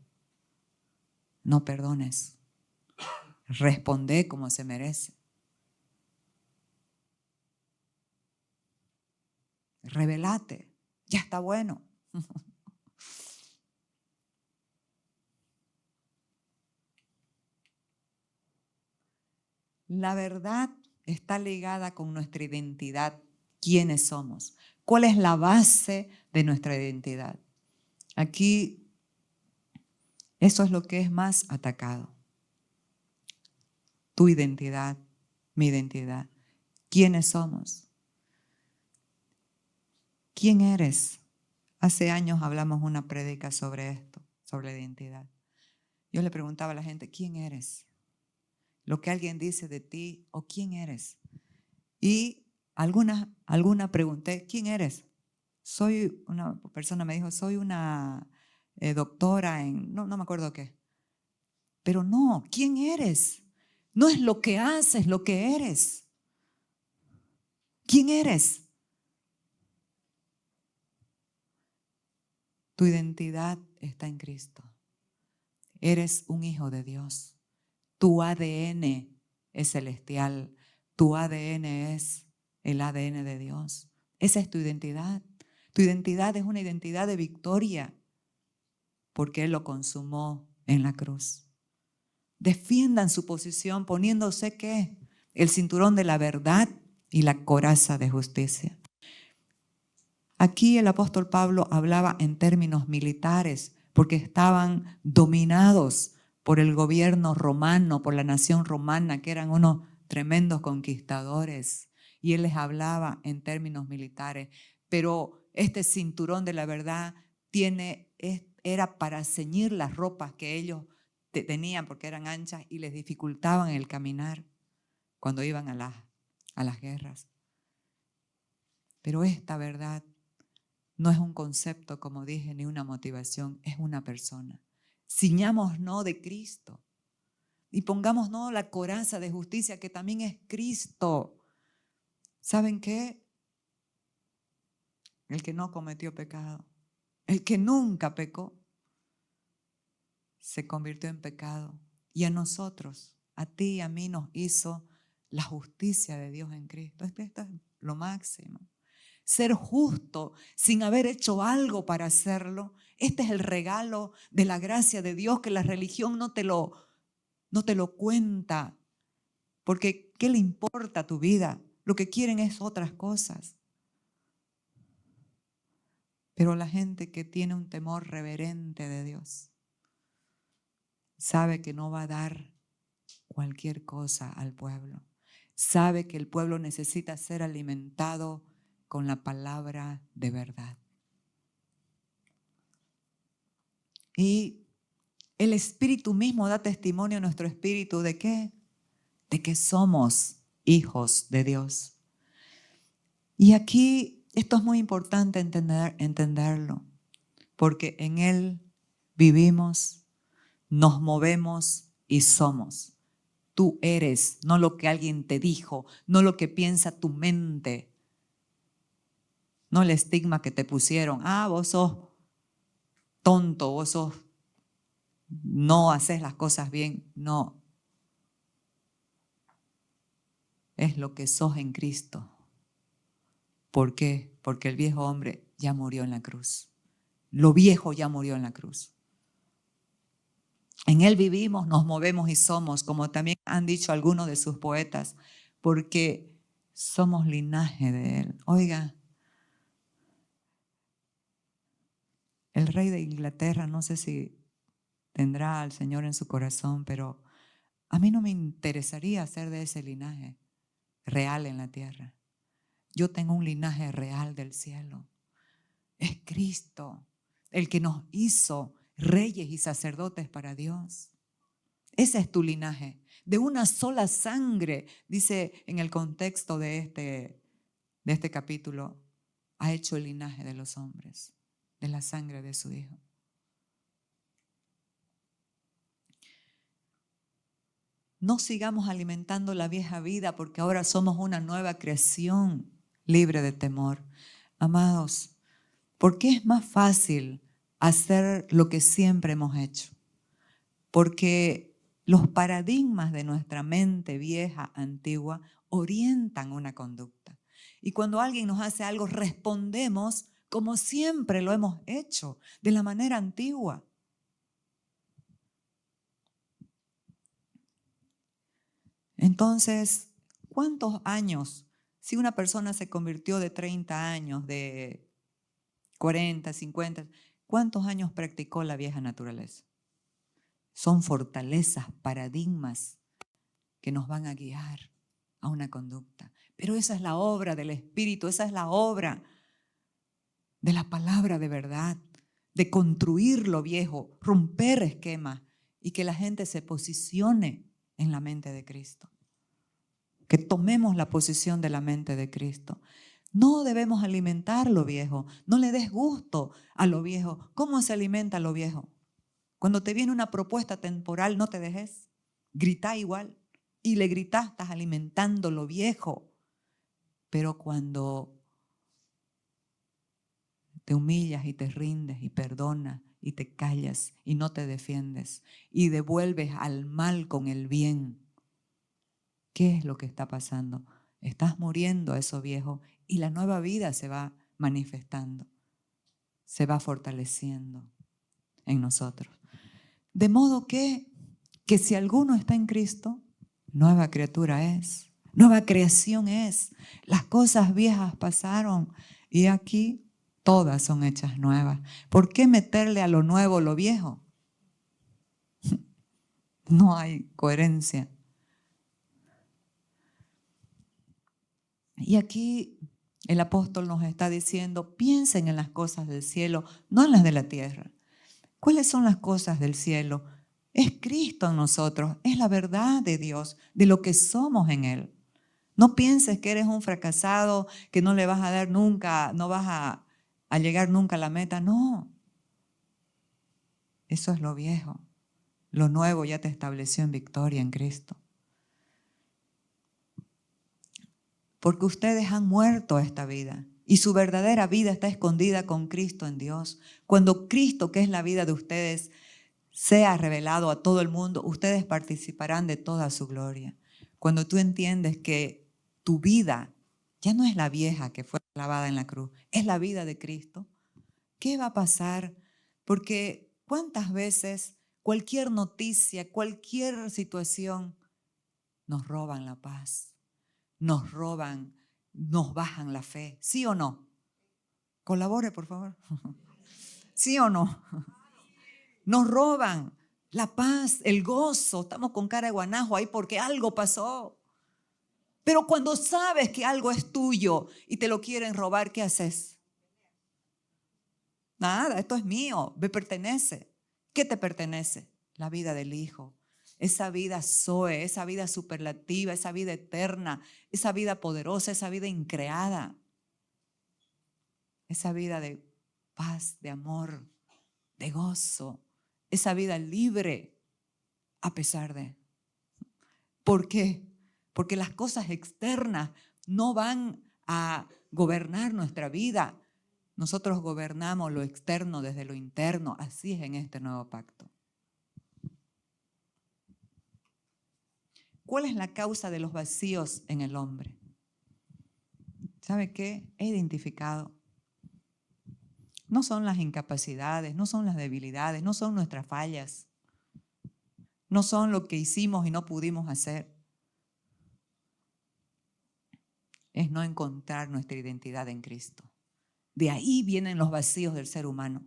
No perdones. Responde como se merece. Rebelate. Ya está bueno. La verdad está ligada con nuestra identidad. ¿Quiénes somos? ¿Cuál es la base de nuestra identidad? Aquí eso es lo que es más atacado. Tu identidad, mi identidad. ¿Quiénes somos? ¿Quién eres? Hace años hablamos una prédica sobre esto, sobre la identidad. Yo le preguntaba a la gente, ¿quién eres? Lo que alguien dice de ti o quién eres. Y alguna pregunté, ¿quién eres? Una persona me dijo, soy una doctora en, no me acuerdo qué. Pero no, ¿quién eres? No es lo que haces, lo que eres. ¿Quién eres? Tu identidad está en Cristo. Eres un hijo de Dios. Tu ADN es celestial. Tu ADN es el ADN de Dios. Esa es tu identidad. Tu identidad es una identidad de victoria porque Él lo consumó en la cruz. Defiendan su posición poniéndose ¿qué? El cinturón de la verdad y la coraza de justicia. Aquí el apóstol Pablo hablaba en términos militares porque estaban dominados por el gobierno romano, por la nación romana, que eran unos tremendos conquistadores. Y él les hablaba en términos militares. Pero este cinturón de la verdad era para ceñir las ropas que ellos tenían porque eran anchas y les dificultaban el caminar cuando iban a las guerras. Pero esta verdad no es un concepto, como dije, ni una motivación, es una persona. Ciñámonos de Cristo y pongámonos la coraza de justicia que también es Cristo. ¿Saben qué? El que no cometió pecado, el que nunca pecó, se convirtió en pecado. Y a nosotros, a ti y a mí nos hizo la justicia de Dios en Cristo. Esto es lo máximo. Ser justo sin haber hecho algo para hacerlo. Este es el regalo de la gracia de Dios que la religión no te lo cuenta. Porque ¿qué le importa a tu vida? Lo que quieren es otras cosas. Pero la gente que tiene un temor reverente de Dios sabe que no va a dar cualquier cosa al pueblo. Sabe que el pueblo necesita ser alimentado con la palabra de verdad. Y el Espíritu mismo da testimonio a nuestro espíritu ¿de qué? De que somos hijos de Dios. Y aquí esto es muy importante entenderlo, porque en Él vivimos, nos movemos y somos. Tú eres, no lo que alguien te dijo, no lo que piensa tu mente, no el estigma que te pusieron. Vos sos tonto, vos sos, no haces las cosas bien. No, es lo que sos en Cristo. ¿Por qué? Porque el viejo hombre ya murió en la cruz. Lo viejo ya murió en la cruz. En Él vivimos, nos movemos y somos, como también han dicho algunos de sus poetas, porque somos linaje de Él. Oiga, el rey de Inglaterra, no sé si tendrá al Señor en su corazón, pero a mí no me interesaría ser de ese linaje real en la tierra. Yo tengo un linaje real del cielo. Es Cristo, el que nos hizo reyes y sacerdotes para Dios. Ese es tu linaje, de una sola sangre, dice en el contexto de este capítulo, ha hecho el linaje de los hombres, de la sangre de su Hijo. No sigamos alimentando la vieja vida porque ahora somos una nueva creación libre de temor. Amados, ¿por qué es más fácil hacer lo que siempre hemos hecho? Porque los paradigmas de nuestra mente vieja, antigua, orientan una conducta. Y cuando alguien nos hace algo, respondemos como siempre lo hemos hecho, de la manera antigua. Entonces, ¿cuántos años? Si una persona se convirtió de 30 años, de 40, 50, ¿cuántos años practicó la vieja naturaleza? Son fortalezas, paradigmas que nos van a guiar a una conducta. Pero esa es la obra del Espíritu, esa es la obra de la palabra de verdad, de construir lo viejo, romper esquemas y que la gente se posicione en la mente de Cristo. Que tomemos la posición de la mente de Cristo. No debemos alimentar lo viejo, no le des gusto a lo viejo. ¿Cómo se alimenta lo viejo? Cuando te viene una propuesta temporal, no te dejes, grita igual y le gritas, estás alimentando lo viejo. Pero cuando te humillas y te rindes y perdonas y te callas y no te defiendes y devuelves al mal con el bien. ¿Qué es lo que está pasando? Estás muriendo a eso viejo y la nueva vida se va manifestando, se va fortaleciendo en nosotros. De modo que si alguno está en Cristo, nueva criatura es, nueva creación es. Las cosas viejas pasaron y aquí todas son hechas nuevas. ¿Por qué meterle a lo nuevo lo viejo? No hay coherencia. Y aquí el apóstol nos está diciendo, piensen en las cosas del cielo, no en las de la tierra. ¿Cuáles son las cosas del cielo? Es Cristo en nosotros, es la verdad de Dios, de lo que somos en Él. No pienses que eres un fracasado, que no le vas a dar nunca, no vas a llegar nunca a la meta. No, eso es lo viejo. Lo nuevo ya te estableció en victoria en Cristo. Porque ustedes han muerto a esta vida y su verdadera vida está escondida con Cristo en Dios. Cuando Cristo, que es la vida de ustedes, sea revelado a todo el mundo, ustedes participarán de toda su gloria. Cuando tú entiendes que tu vida ya no es la vieja que fue clavada en la cruz, es la vida de Cristo, ¿qué va a pasar? Porque ¿cuántas veces cualquier noticia, cualquier situación nos roban la paz, nos roban, nos bajan la fe? ¿Sí o no? Colabore, por favor. ¿Sí o no? Nos roban la paz, el gozo. Estamos con cara de guanajo ahí porque algo pasó. Pero cuando sabes que algo es tuyo y te lo quieren robar, ¿qué haces? Nada, esto es mío, me pertenece. ¿Qué te pertenece? La vida del Hijo. Esa vida Zoe, esa vida superlativa, esa vida eterna, esa vida poderosa, esa vida increada. Esa vida de paz, de amor, de gozo. Esa vida libre a pesar de. ¿Por qué? Porque las cosas externas no van a gobernar nuestra vida. Nosotros gobernamos lo externo desde lo interno. Así es en este nuevo pacto. ¿Cuál es la causa de los vacíos en el hombre? ¿Sabe qué? He identificado. No son las incapacidades, no son las debilidades, no son nuestras fallas. No son lo que hicimos y no pudimos hacer. Es no encontrar nuestra identidad en Cristo. De ahí vienen los vacíos del ser humano.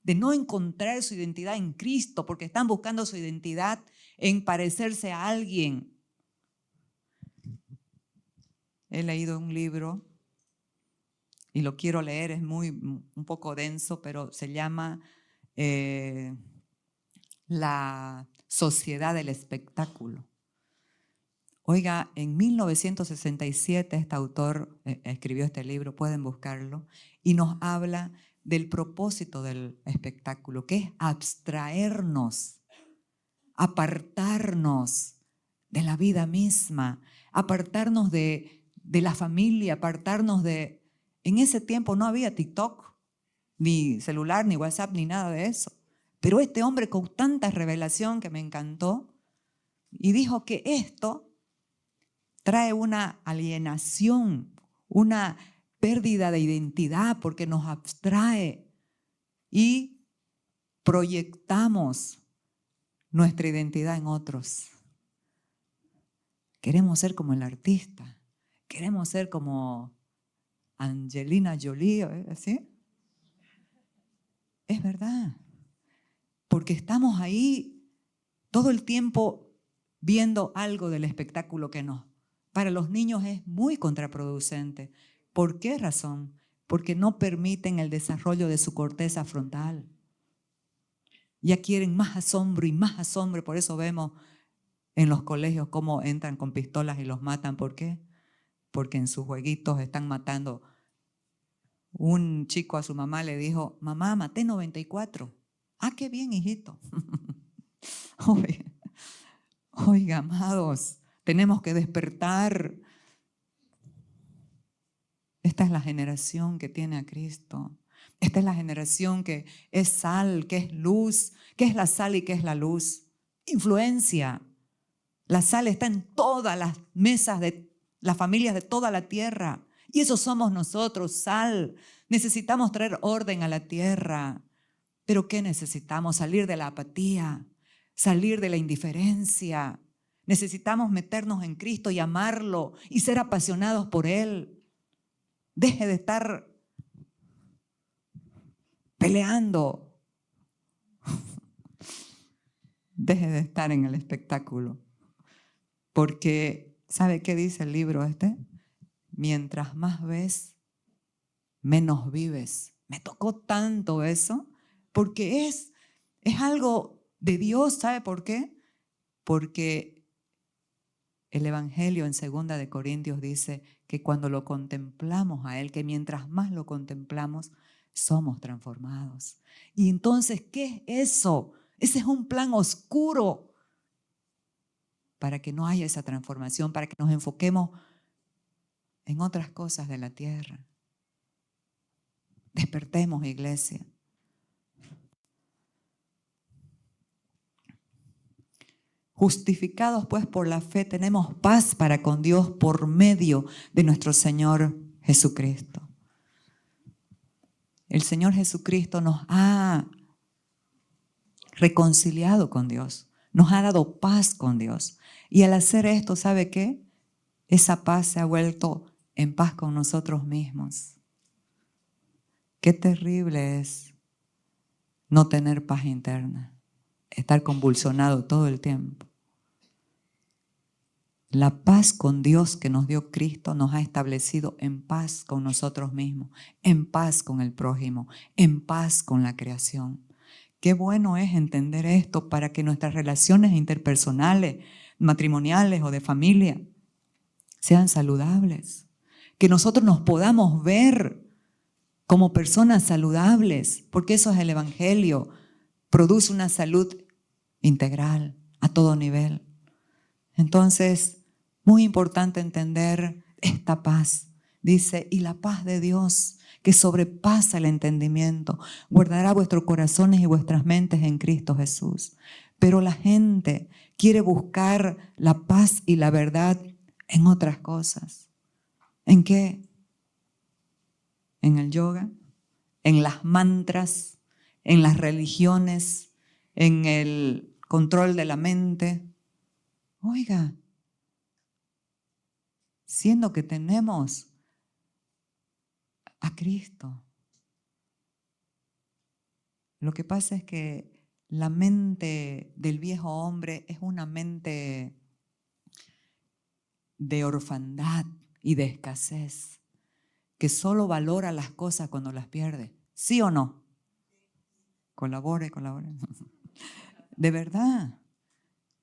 De no encontrar su identidad en Cristo, porque están buscando su identidad en parecerse a alguien. He leído un libro y lo quiero leer, es un poco denso, pero se llama La Sociedad del Espectáculo. Oiga, en 1967 este autor escribió este libro, pueden buscarlo, y nos habla del propósito del espectáculo, que es abstraernos, apartarnos de la vida misma, apartarnos de la familia, apartarnos de. En ese tiempo no había TikTok, ni celular, ni WhatsApp, ni nada de eso. Pero este hombre con tanta revelación que me encantó, y dijo que esto trae una alienación, una pérdida de identidad porque nos abstrae y proyectamos nuestra identidad en otros. Queremos ser como el artista, queremos ser como Angelina Jolie, ¿sí? Es verdad, porque estamos ahí todo el tiempo viendo algo del espectáculo que no. Para los niños es muy contraproducente. ¿Por qué razón? Porque no permiten el desarrollo de su corteza frontal. Ya quieren más asombro y más asombro. Por eso vemos en los colegios cómo entran con pistolas y los matan. ¿Por qué? Porque en sus jueguitos están matando. Un chico a su mamá le dijo, mamá, maté 94. Ah, qué bien, hijito. Oiga, amados, tenemos que despertar. Esta es la generación que tiene a Cristo. Esta es la generación que es sal, que es luz. ¿Qué es la sal y qué es la luz? Influencia. La sal está en todas las mesas de las familias de toda la tierra. Y eso somos nosotros, sal. Necesitamos traer orden a la tierra. ¿Pero qué necesitamos? Salir de la apatía, salir de la indiferencia. Necesitamos meternos en Cristo y amarlo y ser apasionados por Él. Deje de estar peleando. Deje de estar en el espectáculo. Porque, ¿sabe qué dice el libro este? Mientras más ves, menos vives. Me tocó tanto eso, porque es algo de Dios. ¿Sabe por qué? Porque el Evangelio en 2 de Corintios dice que cuando lo contemplamos a Él, que mientras más lo contemplamos, somos transformados. Y entonces, ¿qué es eso? Ese es un plan oscuro para que no haya esa transformación, para que nos enfoquemos en otras cosas de la tierra. Despertemos, iglesia. Justificados pues por la fe, tenemos paz para con Dios por medio de nuestro Señor Jesucristo. El Señor Jesucristo nos ha reconciliado con Dios, nos ha dado paz con Dios. Y al hacer esto, ¿sabe qué? Esa paz se ha vuelto en paz con nosotros mismos. Qué terrible es no tener paz interna, estar convulsionado todo el tiempo. La paz con Dios que nos dio Cristo nos ha establecido en paz con nosotros mismos, en paz con el prójimo, en paz con la creación. Qué bueno es entender esto para que nuestras relaciones interpersonales, matrimoniales o de familia sean saludables. Que nosotros nos podamos ver como personas saludables, porque eso es el Evangelio. Produce una salud integral a todo nivel. Entonces, muy importante entender esta paz. Dice, y la paz de Dios, que sobrepasa el entendimiento, guardará vuestros corazones y vuestras mentes en Cristo Jesús. Pero la gente quiere buscar la paz y la verdad en otras cosas. ¿En qué? En el yoga, en las mantras, en las religiones, en el control de la mente. Oiga, siendo que tenemos a Cristo. Lo que pasa es que la mente del viejo hombre es una mente de orfandad y de escasez, que solo valora las cosas cuando las pierde. ¿Sí o no? Colabore. De verdad.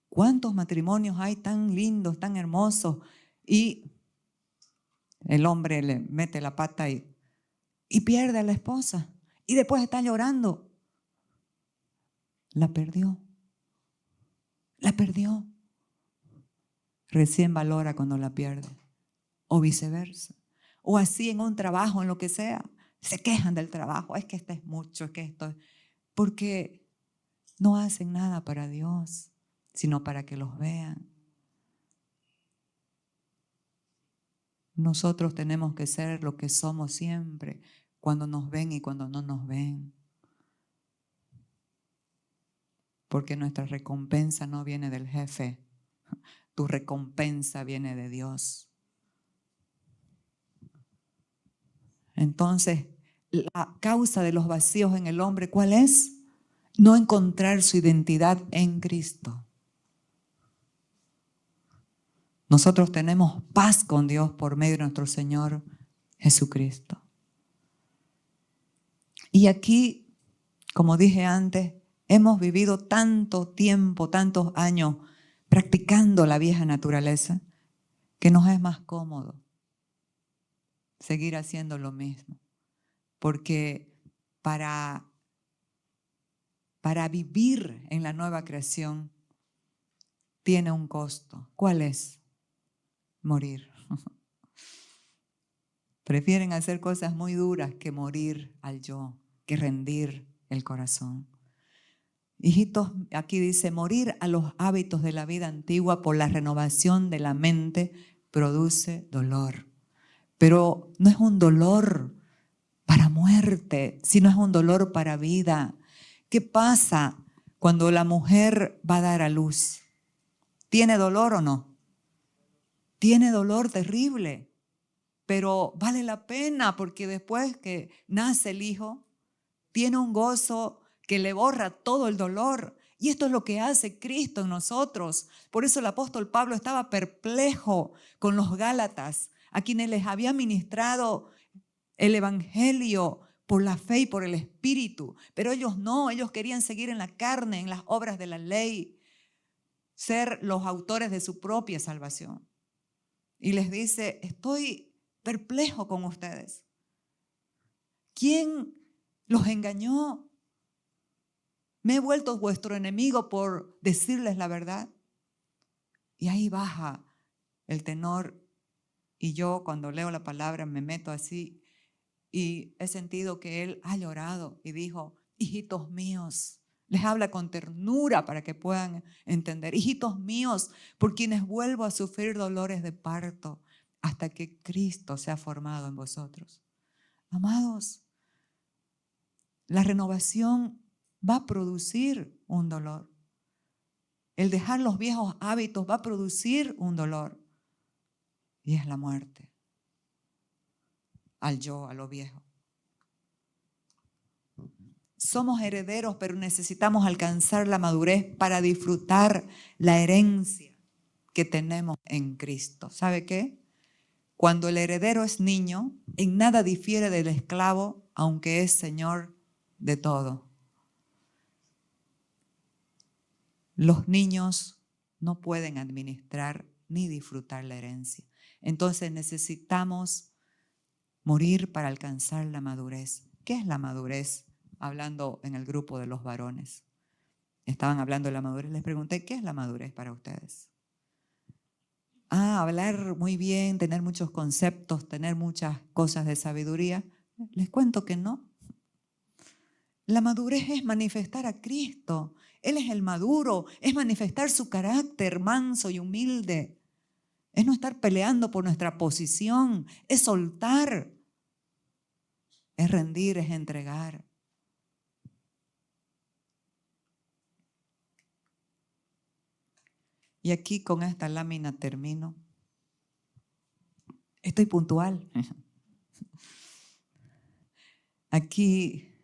¿Cuántos matrimonios hay tan lindos, tan hermosos? Y el hombre le mete la pata y pierde a la esposa. Y después está llorando. La perdió. La perdió. Recién valora cuando la pierde. O viceversa. O así en un trabajo, en lo que sea. Se quejan del trabajo. Es que esto es mucho, es que esto es... Porque no hacen nada para Dios, sino para que los vean. Nosotros tenemos que ser lo que somos siempre, cuando nos ven y cuando no nos ven. Porque nuestra recompensa no viene del jefe, tu recompensa viene de Dios. Entonces, la causa de los vacíos en el hombre, ¿cuál es? No encontrar su identidad en Cristo. Nosotros tenemos paz con Dios por medio de nuestro Señor Jesucristo. Y aquí, como dije antes, hemos vivido tanto tiempo, tantos años practicando la vieja naturaleza, que nos es más cómodo seguir haciendo lo mismo. Porque para vivir en la nueva creación tiene un costo. ¿Cuál es? Morir. Prefieren hacer cosas muy duras que morir al yo, que rendir el corazón. Hijitos, aquí dice, morir a los hábitos de la vida antigua por la renovación de la mente produce dolor. Pero no es un dolor para muerte, sino es un dolor para vida. ¿Qué pasa cuando la mujer va a dar a luz? ¿Tiene dolor o no? Tiene dolor terrible, pero vale la pena porque después que nace el hijo, tiene un gozo que le borra todo el dolor. Y esto es lo que hace Cristo en nosotros. Por eso el apóstol Pablo estaba perplejo con los Gálatas, a quienes les había ministrado el evangelio por la fe y por el Espíritu. Pero ellos no, ellos querían seguir en la carne, en las obras de la ley, ser los autores de su propia salvación. Y les dice, estoy perplejo con ustedes. ¿Quién los engañó? ¿Me he vuelto vuestro enemigo por decirles la verdad? Y ahí baja el tenor y yo cuando leo la palabra me meto así y he sentido que él ha llorado y dijo, hijitos míos, les habla con ternura para que puedan entender, hijitos míos, por quienes vuelvo a sufrir dolores de parto hasta que Cristo sea formado en vosotros. Amados, la renovación va a producir un dolor. El dejar los viejos hábitos va a producir un dolor. Y es la muerte. Al yo, a lo viejo. Somos herederos, pero necesitamos alcanzar la madurez para disfrutar la herencia que tenemos en Cristo. ¿Sabe qué? Cuando el heredero es niño, en nada difiere del esclavo, aunque es señor de todo. Los niños no pueden administrar ni disfrutar la herencia. Entonces necesitamos morir para alcanzar la madurez. ¿Qué es la madurez? Hablando en el grupo de los varones. Estaban hablando de la madurez. Les pregunté, ¿qué es la madurez para ustedes? Hablar muy bien, tener muchos conceptos, tener muchas cosas de sabiduría. Les cuento que no. La madurez es manifestar a Cristo. Él es el maduro, es manifestar su carácter manso y humilde. Es no estar peleando por nuestra posición, es soltar, es rendir, es entregar. Y aquí con esta lámina termino. Estoy puntual. Aquí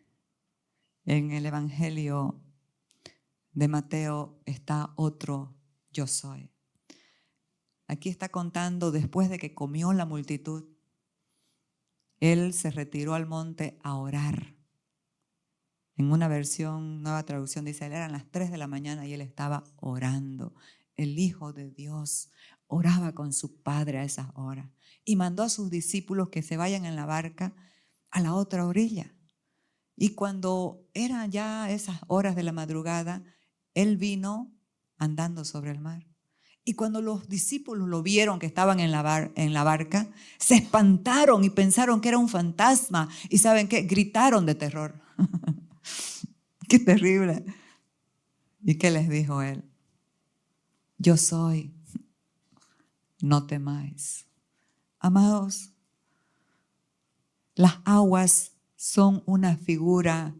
en el Evangelio de Mateo está otro yo soy. Aquí está contando después de que comió la multitud, él se retiró al monte a orar. En una versión, nueva traducción dice, eran las 3 de la mañana y él estaba orando. El Hijo de Dios oraba con su Padre a esas horas y mandó a sus discípulos que se vayan en la barca a la otra orilla. Y cuando eran ya esas horas de la madrugada, él vino andando sobre el mar. Y cuando los discípulos lo vieron que estaban en la barca, se espantaron y pensaron que era un fantasma. ¿Y saben qué? Gritaron de terror. ¡Qué terrible! ¿Y qué les dijo él? Yo soy, no temáis. Amados, las aguas son una figura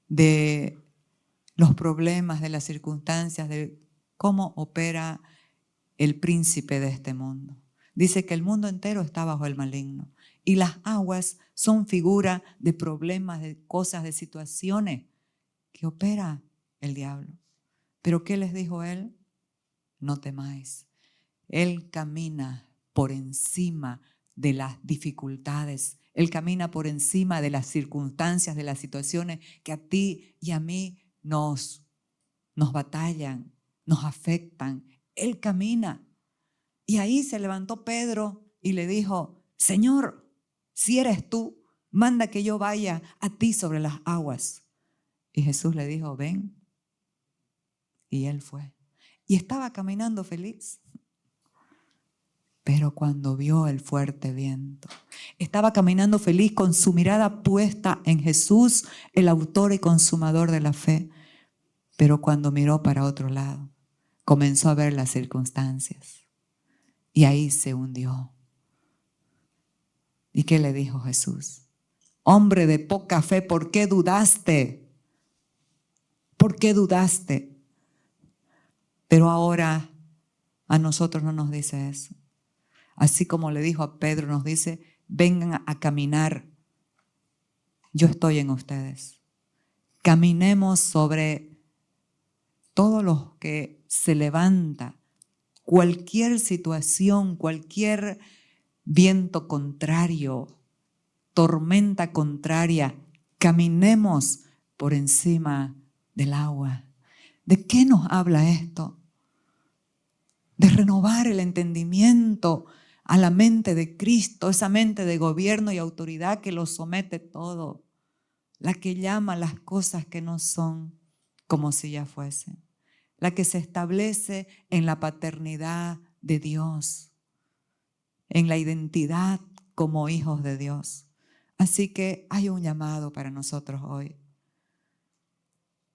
de los problemas, de las circunstancias, de cómo opera el príncipe de este mundo. Dice que el mundo entero está bajo el maligno. Y las aguas son figura de problemas, de cosas, de situaciones que opera el diablo. ¿Pero qué les dijo él? No temáis. Él camina por encima de las dificultades. Él camina por encima de las circunstancias, de las situaciones que a ti y a mí nos batallan, nos afectan. Él camina. Y ahí se levantó Pedro y le dijo, Señor, si eres tú, manda que yo vaya a ti sobre las aguas. Y Jesús le dijo, ven. Y él fue. Y estaba caminando feliz. Pero cuando vio el fuerte viento, estaba caminando feliz con su mirada puesta en Jesús, el autor y consumador de la fe. Pero cuando miró para otro lado, comenzó a ver las circunstancias y ahí se hundió. ¿Y qué le dijo Jesús? Hombre de poca fe, ¿por qué dudaste? ¿Por qué dudaste? Pero ahora a nosotros no nos dice eso. Así como le dijo a Pedro, nos dice, vengan a caminar. Yo estoy en ustedes. Caminemos sobre todo lo que se levanta, cualquier situación, cualquier viento contrario, tormenta contraria, caminemos por encima del agua. ¿De qué nos habla esto? De renovar el entendimiento a la mente de Cristo, esa mente de gobierno y autoridad que lo somete todo, la que llama las cosas que no son como si ya fuesen, la que se establece en la paternidad de Dios, en la identidad como hijos de Dios. Así que hay un llamado para nosotros hoy.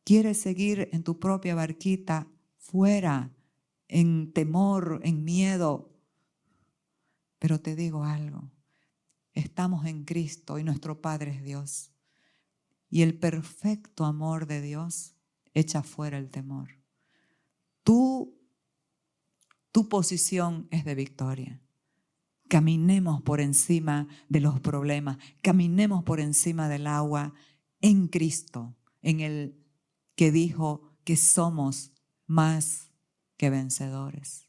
¿Quieres seguir en tu propia barquita fuera, en temor, en miedo? Pero te digo algo, estamos en Cristo y nuestro Padre es Dios. Y el perfecto amor de Dios echa fuera el temor. Tu posición es de victoria. Caminemos por encima de los problemas, caminemos por encima del agua en Cristo, en el que dijo que somos más que vencedores.